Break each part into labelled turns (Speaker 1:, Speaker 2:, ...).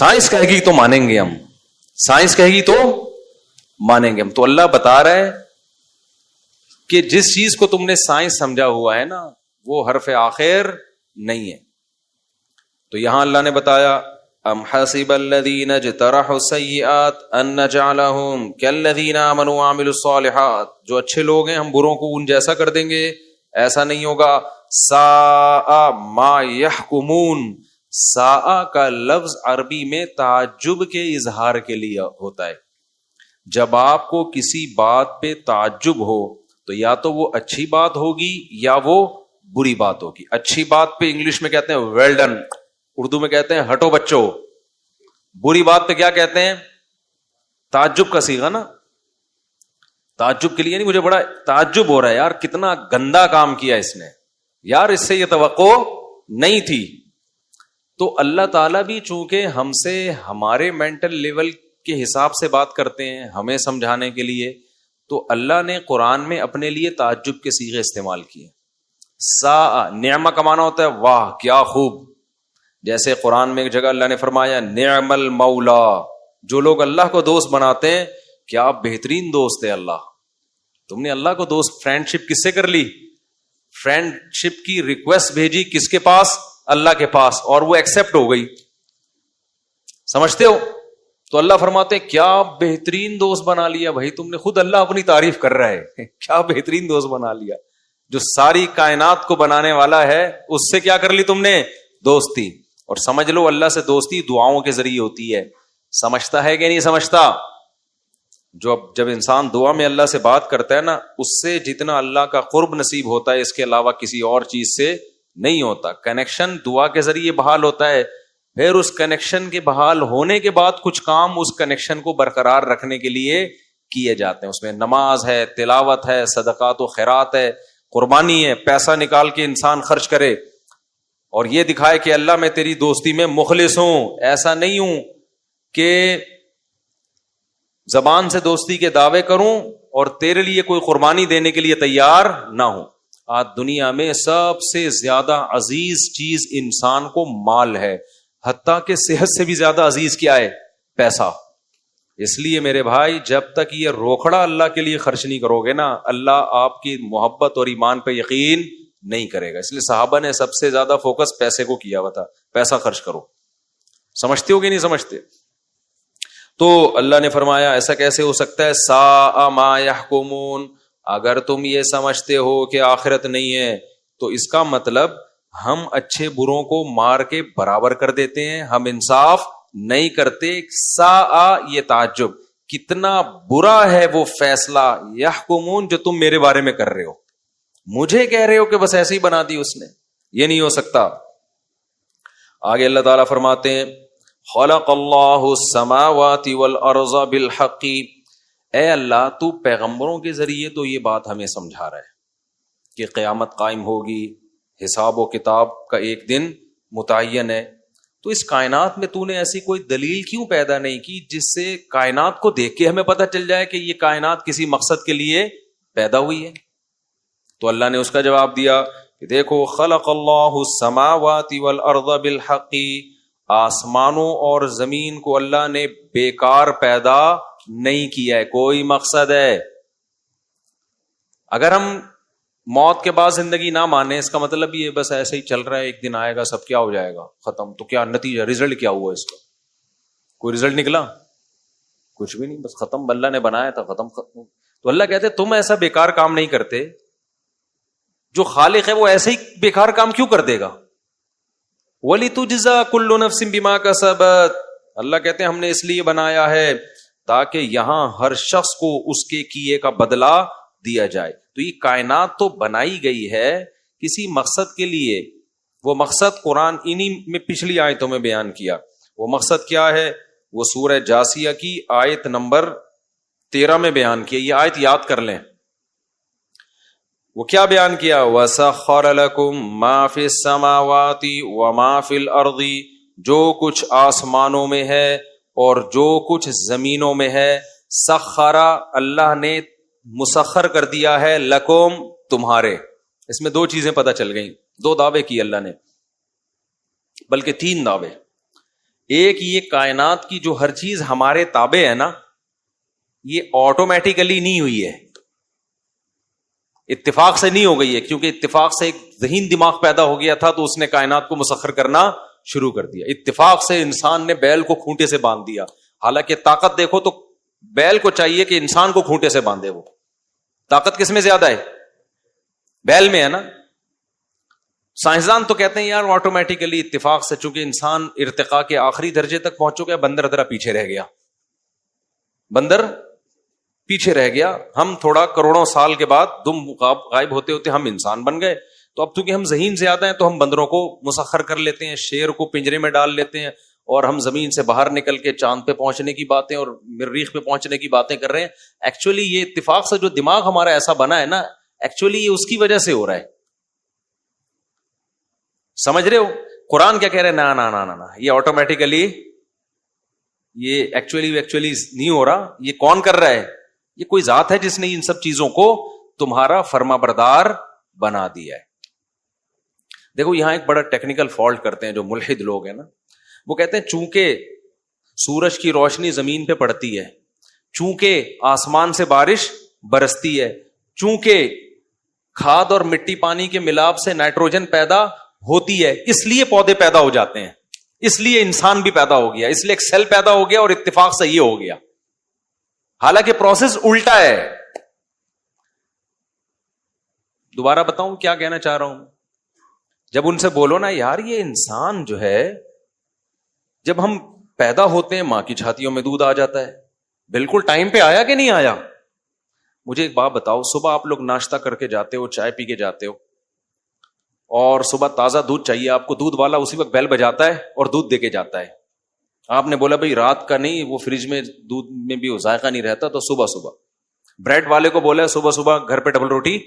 Speaker 1: Science کہے گی تو مانیں گے ہم, سائنس کہے گی تو مانیں گے ہم. تو اللہ بتا رہا ہے کہ جس چیز کو تم نے سائنس سمجھا ہوا ہے نا وہ حرف آخر نہیں ہے. تو یہاں اللہ نے بتایا ام حسب الذین اجترحوا السیئات ان نجعلهم کالذین آمنوا وعملوا الصالحات, جو اچھے لوگ ہیں ہم بروں کو ان جیسا کر دیں گے, ایسا نہیں ہوگا. ساء ما یحکمون, ساء کا لفظ عربی میں تعجب کے اظہار کے لیے ہوتا ہے. جب آپ کو کسی بات پہ تعجب ہو تو یا تو وہ اچھی بات ہوگی یا وہ بری بات ہوگی. اچھی بات پہ انگلش میں کہتے ہیں ویل ڈن, اردو میں کہتے ہیں ہٹو بچو. بری بات پہ کیا کہتے ہیں؟ تعجب کا صیغہ نا, تعجب کے لیے نہیں, مجھے بڑا تعجب ہو رہا ہے یار کتنا گندا کام کیا اس نے, یار اس سے یہ توقع نہیں تھی. تو اللہ تعالیٰ بھی چونکہ ہم سے ہمارے مینٹل لیول کے حساب سے بات کرتے ہیں ہمیں سمجھانے کے لیے, تو اللہ نے قرآن میں اپنے لیے تعجب کے صیغے استعمال کیے. سا نعمہ کا معنی ہوتا ہے واہ کیا خوب, جیسے قرآن میں ایک جگہ اللہ نے فرمایا نعم المولا, جو لوگ اللہ کو دوست بناتے ہیں کیا بہترین دوست ہے اللہ. تم نے اللہ کو دوست, فرینڈ شپ کس سے کر لی؟ فرینڈ شپ کی ریکویسٹ بھیجی کس کے پاس؟ اللہ کے پاس, اور وہ ایکسپٹ ہو گئی. سمجھتے ہو؟ تو اللہ فرماتے ہیں کیا بہترین دوست بنا لیا بھائی تم نے. خود اللہ اپنی تعریف کر رہا ہے کیا بہترین دوست بنا لیا. جو ساری کائنات کو بنانے والا ہے اس سے کیا کر لی تم نے؟ دوستی. اور سمجھ لو اللہ سے دوستی دعاؤں کے ذریعے ہوتی ہے. سمجھتا ہے کہ نہیں سمجھتا؟ جب انسان دعا میں اللہ سے بات کرتا ہے نا, اس سے جتنا اللہ کا قرب نصیب ہوتا ہے اس کے علاوہ کسی اور چیز سے نہیں ہوتا. کنیکشن دعا کے ذریعے بحال ہوتا ہے, پھر اس کنیکشن کے بحال ہونے کے بعد کچھ کام اس کنیکشن کو برقرار رکھنے کے لیے کیے جاتے ہیں. اس میں نماز ہے, تلاوت ہے, صدقات و خیرات ہے, قربانی ہے, پیسہ نکال کے انسان خرچ کرے اور یہ دکھائے کہ اللہ میں تیری دوستی میں مخلص ہوں. ایسا نہیں ہوں کہ زبان سے دوستی کے دعوے کروں اور تیرے لیے کوئی قربانی دینے کے لیے تیار نہ ہوں. آج دنیا میں سب سے زیادہ عزیز چیز انسان کو مال ہے, حتیٰ کہ صحت سے بھی زیادہ عزیز کیا ہے؟ پیسہ. اس لیے میرے بھائی جب تک یہ روکھڑا اللہ کے لیے خرچ نہیں کرو گے نا, اللہ آپ کی محبت اور ایمان پہ یقین نہیں کرے گا. اس لیے صحابہ نے سب سے زیادہ فوکس پیسے کو کیا ہوا تھا, پیسہ خرچ کرو. سمجھتے ہو کہ نہیں سمجھتے؟ تو اللہ نے فرمایا ایسا کیسے ہو سکتا ہے؟ ساء ما یحکمون, اگر تم یہ سمجھتے ہو کہ آخرت نہیں ہے تو اس کا مطلب ہم اچھے بروں کو مار کے برابر کر دیتے ہیں, ہم انصاف نہیں کرتے. ساء یہ تعجب, کتنا برا ہے وہ فیصلہ یحکمون جو تم میرے بارے میں کر رہے ہو. مجھے کہہ رہے ہو کہ بس ایسے ہی بنا دی اس نے, یہ نہیں ہو سکتا. آگے اللہ تعالیٰ فرماتے ہیں خلق اللہ السماوات والارض بالحق, اے اللہ تو پیغمبروں کے ذریعے تو یہ بات ہمیں سمجھا رہا ہے کہ قیامت قائم ہوگی, حساب و کتاب کا ایک دن متعین ہے. تو اس کائنات میں تو نے ایسی کوئی دلیل کیوں پیدا نہیں کی جس سے کائنات کو دیکھ کے ہمیں پتہ چل جائے کہ یہ کائنات کسی مقصد کے لیے پیدا ہوئی ہے؟ تو اللہ نے اس کا جواب دیا کہ دیکھو خلق اللہ السماوات والارض بالحق, آسمانوں اور زمین کو اللہ نے بیکار پیدا نہیں کیا ہے, کوئی مقصد ہے. اگر ہم موت کے بعد زندگی نہ مانے اس کا مطلب یہ بس ایسے ہی چل رہا ہے, ایک دن آئے گا سب کیا ہو جائے گا ختم, تو کیا نتیجہ رزلٹ کیا ہوا اس کا؟ کوئی رزلٹ نکلا؟ کچھ بھی نہیں, بس ختم. اللہ نے بنایا تھا ختم. تو اللہ کہتے تم ایسا بیکار کام نہیں کرتے, جو خالق ہے وہ ایسے ہی بیکار کام کیوں کر دے گا؟ وَلِتُجْزَى كُلُّ نَفْسٍ بِمَا كَسَبَتْ, اللہ کہتے ہیں ہم نے اس لیے بنایا ہے تاکہ یہاں ہر شخص کو اس کے کیے کا بدلہ دیا جائے. تو یہ کائنات تو بنائی گئی ہے کسی مقصد کے لیے, وہ مقصد قرآن انہی میں پچھلی آیتوں میں بیان کیا. وہ مقصد کیا ہے؟ وہ سورہ جاسیہ کی آیت نمبر 13 میں بیان کیا. یہ آیت یاد کر لیں. وہ کیا بیان کیا؟ وَسَخَّرَ لَكُم مَا فِي السَّمَاوَاتِ وَمَا فِي الْأَرْضِ, جو کچھ آسمانوں میں ہے اور جو کچھ زمینوں میں ہے. سخرا, اللہ نے مسخر کر دیا ہے, لکم, تمہارے. اس میں دو چیزیں پتہ چل گئیں, دو دعوے کی اللہ نے, بلکہ تین دعوے. ایک یہ کائنات کی جو ہر چیز ہمارے تابع ہے نا، یہ آٹومیٹیکلی نہیں ہوئی ہے، اتفاق سے نہیں ہو گئی ہے، کیونکہ اتفاق سے ایک ذہین دماغ پیدا ہو گیا تھا تو اس نے کائنات کو مسخر کرنا شروع کر دیا. اتفاق سے انسان نے بیل کو کھونٹے سے باندھ دیا، حالانکہ طاقت دیکھو تو بیل کو چاہیے کہ انسان کو کھونٹے سے باندھے. وہ طاقت کس میں زیادہ ہے؟ بیل میں ہے نا. سائنسدان تو کہتے ہیں یار آٹومیٹیکلی اتفاق سے، چونکہ انسان ارتقاء کے آخری درجے تک پہنچ چکا ہے، بندر ذرا پیچھے رہ گیا، بندر پیچھے رہ گیا. ہم تھوڑا کروڑوں سال کے بعد دم غائب ہوتے ہوتے ہم انسان بن گئے. تو اب چونکہ ہم ذہین زیادہ ہیں تو ہم بندروں کو مسخر کر لیتے ہیں، شیر کو پنجرے میں ڈال لیتے ہیں، اور ہم زمین سے باہر نکل کے چاند پہ پہنچنے کی باتیں اور مریخ پہ پہنچنے کی باتیں کر رہے ہیں. ایکچولی یہ اتفاق سے جو دماغ ہمارا ایسا بنا ہے نا، ایکچولی یہ اس کی وجہ سے ہو رہا ہے. سمجھ رہے ہو؟ قرآن کیا کہہ رہے ہیں؟ نا نا نا نا، یہ آٹومیٹیکلی، یہ ایکچولی نہیں ہو رہا. یہ کون کر رہا ہے؟ یہ کوئی ذات ہے جس نے ان سب چیزوں کو تمہارا فرما بردار بنا دیا ہے. دیکھو یہاں ایک بڑا ٹیکنیکل فالٹ کرتے ہیں جو ملحد لوگ ہیں نا. وہ کہتے ہیں چونکہ سورج کی روشنی زمین پہ پڑتی ہے، چونکہ آسمان سے بارش برستی ہے، چونکہ کھاد اور مٹی پانی کے ملاپ سے نائٹروجن پیدا ہوتی ہے، اس لیے پودے پیدا ہو جاتے ہیں، اس لیے انسان بھی پیدا ہو گیا، اس لیے ایک سیل پیدا ہو گیا اور اتفاق سے یہ ہو گیا. حالانکہ پروسیس الٹا ہے. دوبارہ بتاؤں کیا کہنا چاہ رہا ہوں؟ جب ان سے بولو نا یار یہ انسان جو ہے، جب ہم پیدا ہوتے ہیں ماں کی چھاتیوں میں دودھ آ جاتا ہے، بالکل ٹائم پہ آیا کہ نہیں آیا؟ مجھے ایک بات بتاؤ، صبح آپ لوگ ناشتہ کر کے جاتے ہو، چائے پی کے جاتے ہو، اور صبح تازہ دودھ چاہیے آپ کو، دودھ والا اسی وقت بیل بجاتا ہے اور دودھ دے کے جاتا ہے. آپ نے بولا بھائی رات کا نہیں، وہ فریج میں دودھ میں بھی وہ ذائقہ نہیں رہتا، تو صبح بریڈ والے کو بولا صبح گھر پہ ڈبل روٹی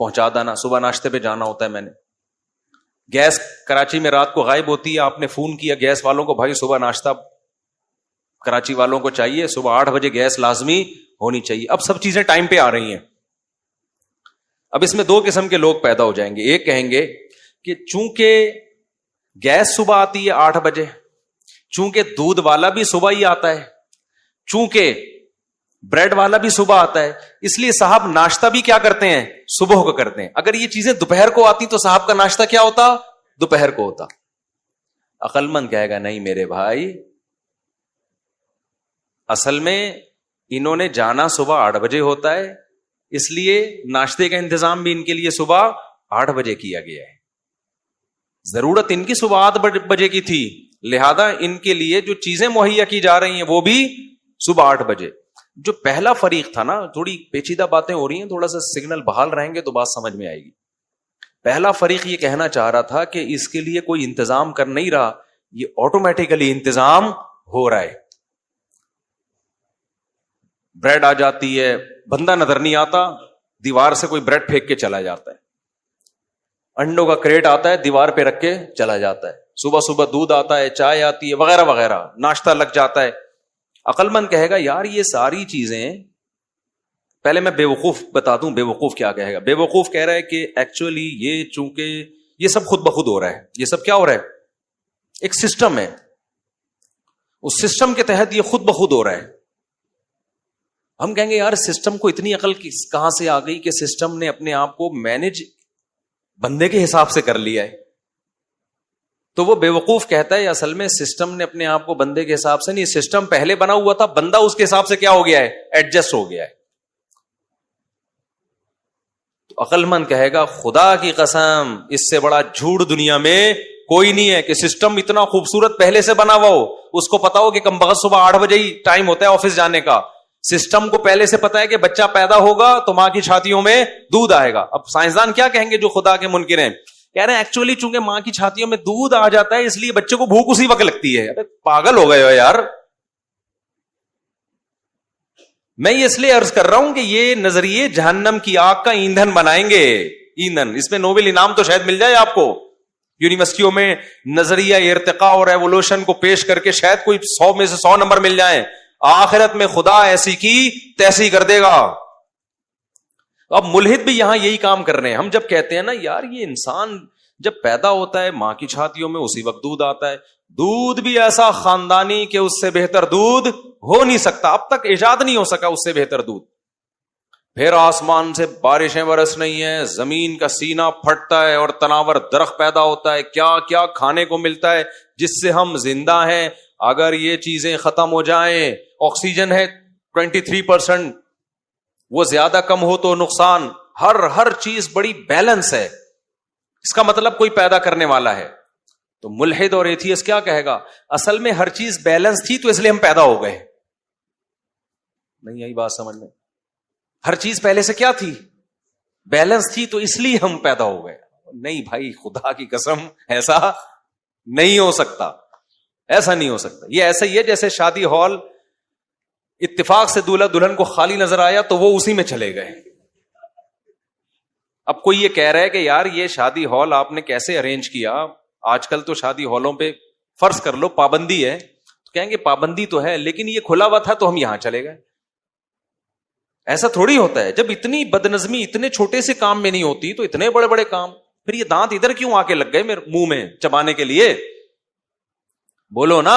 Speaker 1: پہنچا دینا، صبح ناشتے پہ جانا ہوتا ہے. میں نے گیس کراچی میں رات کو غائب ہوتی ہے، آپ نے فون کیا گیس والوں کو، بھائی صبح ناشتہ کراچی والوں کو چاہیے، صبح 8 بجے گیس لازمی ہونی چاہیے. اب سب چیزیں ٹائم پہ آ رہی ہیں. اب اس میں 2 قسم کے لوگ پیدا ہو جائیں گے. ایک کہیں گے کہ چونکہ گیس صبح آتی ہے 8 بجے، چونکہ دودھ والا بھی صبح ہی آتا ہے، چونکہ بریڈ والا بھی صبح آتا ہے، اس لیے صاحب ناشتہ بھی کیا کرتے ہیں؟ صبح کو کرتے ہیں. اگر یہ چیزیں دوپہر کو آتی تو صاحب کا ناشتہ کیا ہوتا؟ دوپہر کو ہوتا. عقل مند کہے گا نہیں میرے بھائی، اصل میں انہوں نے جانا صبح 8 بجے ہوتا ہے، اس لیے ناشتے کا انتظام بھی ان کے لیے صبح 8 بجے کیا گیا ہے. ضرورت ان کی صبح 8 بجے کی تھی، لہذا ان کے لیے جو چیزیں مہیا کی جا رہی ہیں وہ بھی صبح 8 بجے. جو پہلا فریق تھا نا، تھوڑی پیچیدہ باتیں ہو رہی ہیں، تھوڑا سا سگنل بحال رہیں گے تو بات سمجھ میں آئے گی. پہلا فریق یہ کہنا چاہ رہا تھا کہ اس کے لیے کوئی انتظام کر نہیں رہا، یہ آٹومیٹیکلی انتظام ہو رہا ہے. بریڈ آ جاتی ہے، بندہ نظر نہیں آتا، دیوار سے کوئی بریڈ پھینک کے چلا جاتا ہے. انڈوں کا کریٹ آتا ہے، دیوار پہ رکھ کے چلا جاتا ہے. صبح دودھ آتا ہے، چائے آتی ہے، وغیرہ وغیرہ، ناشتہ لگ جاتا ہے. عقل مند کہے گا یار یہ ساری چیزیں، پہلے میں بے وقوف بتا دوں بے وقوف کیا کہے گا. بے وقوف کہہ رہا ہے کہ ایکچولی یہ چونکہ یہ سب خود بخود ہو رہا ہے. یہ سب کیا ہو رہا ہے؟ ایک سسٹم ہے، اس سسٹم کے تحت یہ خود بخود ہو رہا ہے. ہم کہیں گے یار سسٹم کو اتنی عقل کہاں سے آ گئی کہ سسٹم نے اپنے آپ کو مینج بندے کے حساب سے کر لیا ہے. تو وہ بے وقوف کہتا ہے اصل میں سسٹم نے اپنے آپ کو بندے کے حساب سے نہیں، سسٹم پہلے بنا ہوا تھا، بندہ اس کے حساب سے کیا ہو گیا ہے؟ ایڈجسٹ ہو گیا ہے. تو عقل مند کہے گا خدا کی قسم اس سے بڑا جھوٹ دنیا میں کوئی نہیں ہے کہ سسٹم اتنا خوبصورت پہلے سے بنا ہوا ہو، اس کو پتا ہو کہ کم بخت صبح 8 بجے ہی ٹائم ہوتا ہے آفس جانے کا. سسٹم کو پہلے سے پتا ہے کہ بچہ پیدا ہوگا تو ماں کی چھاتیوں میں دودھ آئے گا. اب سائنسدان کیا کہیں گے جو خدا کے منکر ہیں؟ کہہ رہے ہیں ایکچولی چونکہ ماں کی چھاتیوں میں دودھ آ جاتا ہے اس لیے بچے کو بھوک اسی وقت لگتی ہے. ارے پاگل ہو گئے ہو یار. میں یہ اس لیے عرض کر رہا ہوں کہ یہ نظریے جہنم کی آگ کا ایندھن بنائیں گے. ایندھن، اس میں نوبل انعام تو شاید مل جائے آپ کو. یونیورسٹیوں میں نظریہ ارتقاء اور ایوولوشن کو پیش کر کے شاید کوئی 100 میں سے 100 نمبر مل جائیں. آخرت میں خدا ایسی کی تیسی کر دے گا. اب ملحد بھی یہاں یہی کام کر رہے ہیں. ہم جب کہتے ہیں نا یار یہ انسان جب پیدا ہوتا ہے ماں کی چھاتیوں میں اسی وقت دودھ آتا ہے، دودھ بھی ایسا خاندانی کہ اس سے بہتر دودھ ہو نہیں سکتا, اب تک ایجاد نہیں ہو سکا اس سے بہتر دودھ. پھر آسمان سے بارشیں برس رہی ہیں, زمین کا سینہ پھٹتا ہے اور تناور درخت پیدا ہوتا ہے, کیا کیا کھانے کو ملتا ہے جس سے ہم زندہ ہیں. اگر یہ چیزیں ختم ہو جائیں, آکسیجن ہے 23%, وہ زیادہ کم ہو تو نقصان. ہر چیز بڑی بیلنس ہے. اس کا مطلب کوئی پیدا کرنے والا ہے. تو ملحد اور ایتھیسٹ کیا کہے گا, اصل میں ہر چیز بیلنس تھی تو اس لیے ہم پیدا ہو گئے. نہیں آئی بات سمجھ میں؟ ہر چیز پہلے سے کیا تھی, بیلنس تھی, تو اس لیے ہم پیدا ہو گئے. نہیں بھائی, خدا کی قسم ایسا نہیں ہو سکتا, ایسا نہیں ہو سکتا. یہ ایسا ہی ہے جیسے شادی ہال اتفاق سے دولہا دلہن کو خالی نظر آیا تو وہ اسی میں چلے گئے. اب کوئی یہ کہہ رہا ہے کہ یار یہ شادی ہال آپ نے کیسے ارینج کیا, آج کل تو شادی ہالوں پہ فرض کر لو پابندی ہے, تو کہیں گے پابندی تو ہے لیکن یہ کھلا ہوا تھا تو ہم یہاں چلے گئے. ایسا تھوڑی ہوتا ہے. جب اتنی بدنظمی اتنے چھوٹے سے کام میں نہیں ہوتی تو اتنے بڑے بڑے کام, پھر یہ دانت ادھر کیوں آ کے لگ گئے میرے منہ میں چبانے کے لیے؟ بولو نا.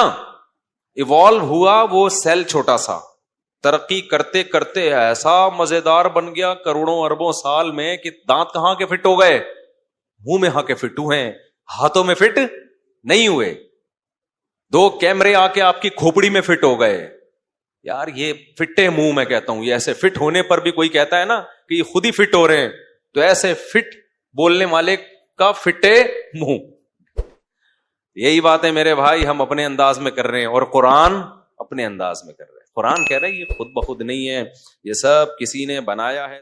Speaker 1: ایوالو ہوا وہ سیل چھوٹا سا, ترقی کرتے کرتے ایسا مزیدار بن گیا کروڑوں اربوں سال میں کہ دانت کہاں کے فٹ ہو گئے, منہ میں ہاں کے فٹ ہوئے ہیں, ہاتھوں میں فٹ نہیں ہوئے. 2 کیمرے آ کے آپ کی کھوپڑی میں فٹ ہو گئے. یار یہ فٹے منہ, میں کہتا ہوں یہ ایسے فٹ ہونے پر بھی کوئی کہتا ہے نا کہ یہ خود ہی فٹ ہو رہے ہیں, تو ایسے فٹ بولنے والے کا فٹے منہ. یہی بات ہے میرے بھائی, ہم اپنے انداز میں کر رہے ہیں اور قرآن اپنے انداز میں کر رہے ہیں. قرآن کہہ رہا ہے یہ خود بخود نہیں ہے, یہ سب کسی نے بنایا ہے.